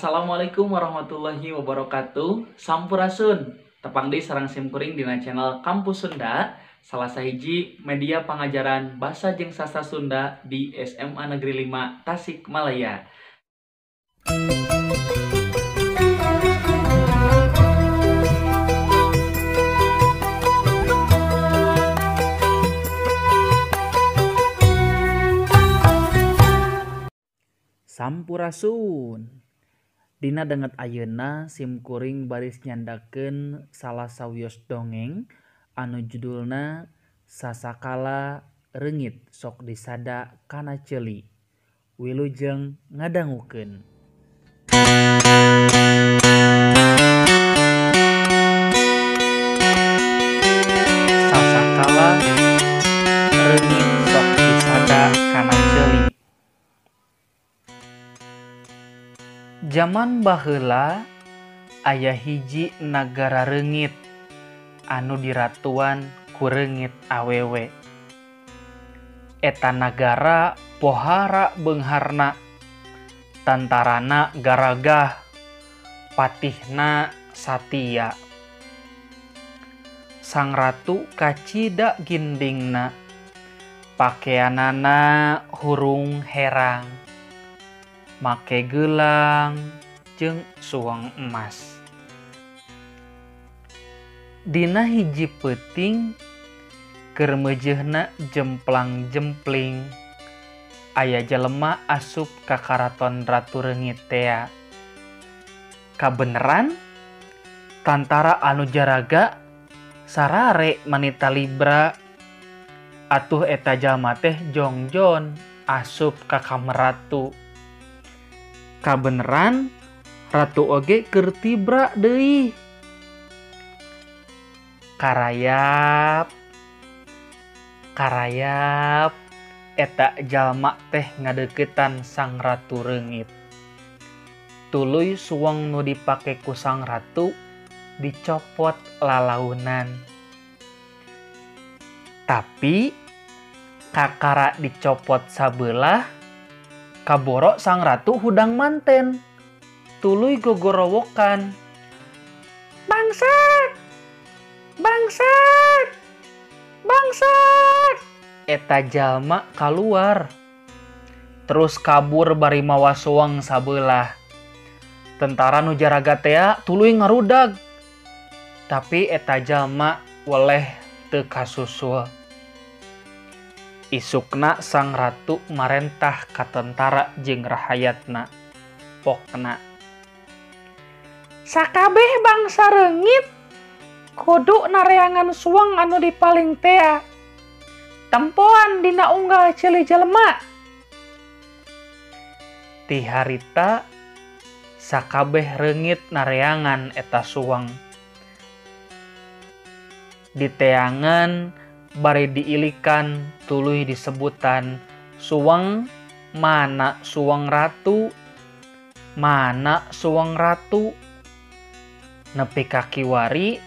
Assalamualaikum warahmatullahi wabarakatuh. Sampurasun. Tepang deui sareng simkuring dina channel Kampus Sunda, salah sahiji media pangajaran basa jeung sastra Sunda di SMA Negeri 5 Tasikmalaya. Sampurasun. Dina denget ayeuna simkuring baris nyandakeun salah sawios dongeng anu judulna Sasakala Reungit Sok Disada Kana Ceuli. Wilujeng ngadangukeun. Sasakala reungit sok disada kana ceuli. Zaman baheula aya hiji nagara reungit anu diratuan ku reungit awewe. Eta nagara pohara beungharna, tantarana garagah, patihna satia. Sang ratu kacida gindingna, pakeanana hurung herang, make gelang jeung suweng emas. Dina hiji peuting keur meujeuhna jemplang-jempling aya jelema asup ka karaton ratu reungit tea. Kabeneran tantara anu jaraga sarare manita libra, atuh eta jalma teh jongjon asup ka kamar ratu. Kabeneran ratu oge keur tibra deui. Karayap eta jalma teh ngadeuketan sang ratu reungit. Tuluy suweng nu dipake ku sang ratu dicopot lalaunan. Tapi kakara dicopot sabelah, kaboro sang ratu hudang manten. Tuluy gogorowokan. Bangsat! Bangsat! Bangsat! Eta jalma kaluar. Terus kabur bari mawa suweng sabelah. Tentara nu jaraga tea tuluy ngarudag. Tapi eta jalma weleh teu kasusul. Isukna sang ratu marentah ka tentara jeung rahayatna. Pokna, sakabeh bangsa reungit kudu nareangan suweng anu dipaling tea. Tempoan dina unggal ceuli jelema. Ti harita sakabeh reungit nareangan eta suweng. Diteangan bari diilikan tuluy disebutan suweng mana suweng ratu, mana suweng ratu. Nepi ka kiwari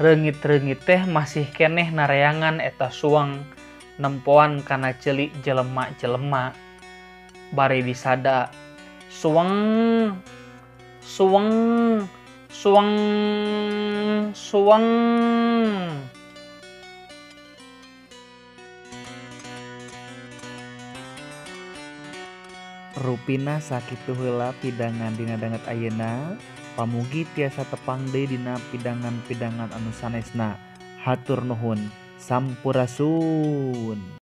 reungit-reungit teh masih keneh nareangan eta suweng nempoan kana ceuli jelema-jelema. Bari disada suweng, suweng, suweng, suweng. Rupina sakitu heula pidangan dina danget ayeuna. Pamugi tiasa tepang deui dina pidangan-pidangan anu sanesna. Hatur nuhun. Sampurasun.